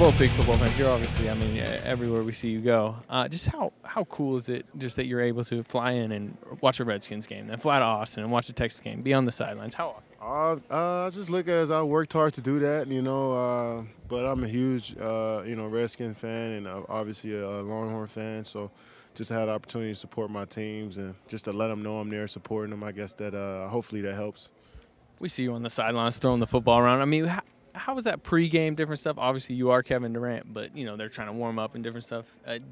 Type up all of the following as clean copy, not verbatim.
both big football fans. You're obviously, I mean, everywhere we see you go. Just how cool is it just that you're able to fly in and watch a Redskins game, then fly to Austin and watch a Texas game, be on the sidelines? How awesome? I just look at it as I worked hard to do that, but I'm a huge, Redskins fan and obviously a Longhorn fan. So just had the opportunity to support my teams and just to let them know I'm there supporting them. I guess that hopefully that helps. We see you on the sidelines throwing the football around. I mean, how was that pregame, different stuff? Obviously, you are Kevin Durant, but, they're trying to warm up and different stuff.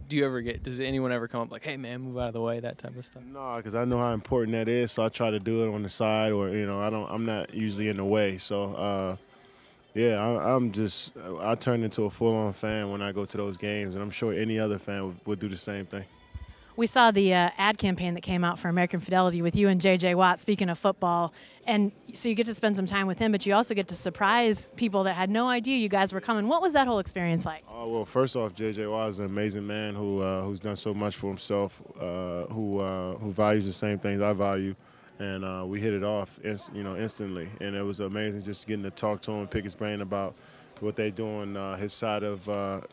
Does anyone ever come up like, hey, man, move out of the way, that type of stuff? No, because I know how important that is, so I try to do it on the side or, I'm not usually in the way. So, I turn into a full-on fan when I go to those games, and I'm sure any other fan would do the same thing. We saw the ad campaign that came out for American Fidelity with you and J.J. Watt, speaking of football. And so you get to spend some time with him, but you also get to surprise people that had no idea you guys were coming. What was that whole experience like? Well, first off, J.J. Watt is an amazing man who's done so much for himself, who values the same things I value. And we hit it off, instantly. And it was amazing just getting to talk to him, pick his brain about what they do on his side of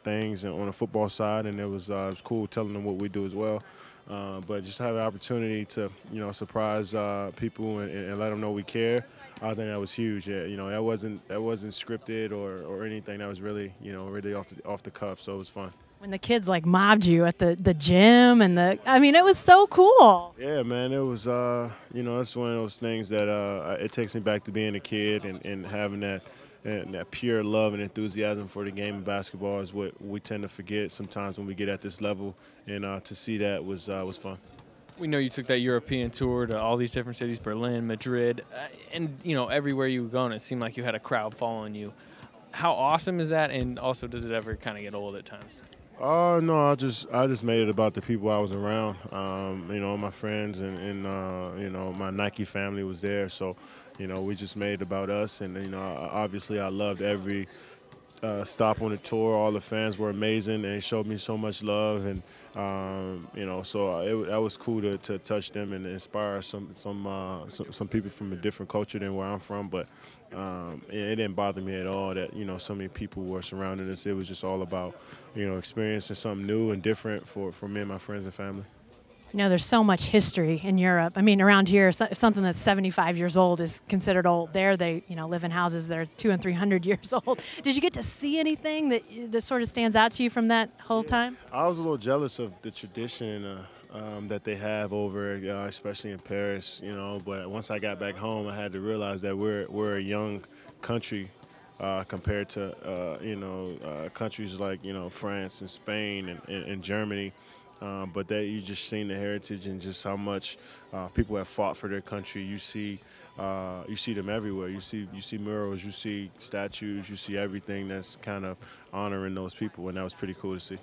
things and on the football side, and it was cool telling them what we do as well. But just have an opportunity to surprise people and let them know we care. I think that was huge. Yeah, that wasn't scripted or anything. That was really really off the cuff. So it was fun. When the kids mobbed you at the gym and it was so cool. Yeah, man, it was it's one of those things that it takes me back to being a kid and having that. And that pure love and enthusiasm for the game of basketball is what we tend to forget sometimes when we get at this level. And to see that was fun. We know you took that European tour to all these different cities, Berlin, Madrid, and everywhere you were going, it seemed like you had a crowd following you. How awesome is that? And also, does it ever kind of get old at times? No, I just made it about the people I was around. My friends and my Nike family was there, so we just made it about us. And obviously I loved every stop on the tour. All the fans were amazing, and they showed me so much love. And so that was cool to touch them and inspire some people from a different culture than where I'm from. But it didn't bother me at all that so many people were surrounding us. It was just all about experiencing something new and different for me and my friends and family. There's so much history in Europe. I mean, around here, something that's 75 years old is considered old. There, they live in houses that are 200 and 300 years old. Did you get to see anything that sort of stands out to you from that whole time? I was a little jealous of the tradition that they have over, especially in Paris. But once I got back home, I had to realize that we're a young country compared to countries like France and Spain and Germany. But that you just seen the heritage and just how much people have fought for their country. You see them everywhere. You see murals, you see statues, you see everything that's kind of honoring those people, and that was pretty cool to see.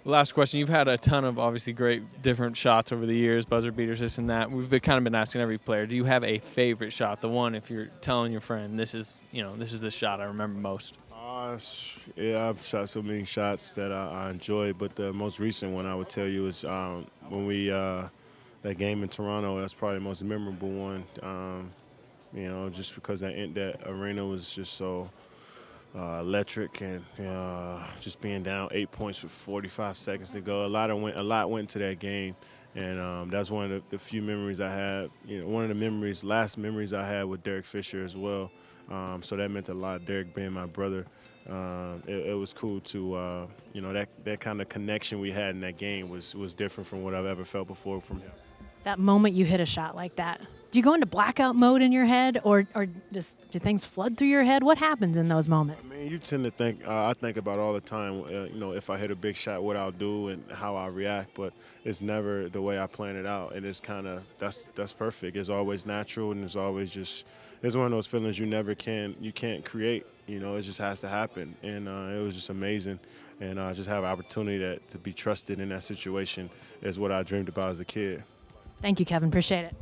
Last question. You've had a ton of obviously great different shots over the years, buzzer beaters, this and that. We've kind of been asking every player, do you have a favorite shot? The one, if you're telling your friend, this is the shot I remember most. Yeah, I've shot so many shots that I enjoy, but the most recent one I would tell you is when we that game in Toronto. That's probably the most memorable one. Just because that arena was just so electric and just being down 8 points with 45 seconds to go. A lot went into that game, and that's one of the few memories I have. One of the last memories I had with Derek Fisher as well. So that meant a lot. Derek being my brother. It was cool to, that kind of connection we had in that game was different from what I've ever felt before from him. That moment you hit a shot like that, do you go into blackout mode in your head, or just do things flood through your head? What happens in those moments? I mean, you tend to think, I think about all the time, if I hit a big shot, what I'll do and how I react, but it's never the way I plan it out. And it's kind of, that's perfect. It's always natural, and it's always just, it's one of those feelings you can't create. It just has to happen. And it was just amazing. And just have an opportunity to be trusted in that situation is what I dreamed about as a kid. Thank you, Kevin. Appreciate it.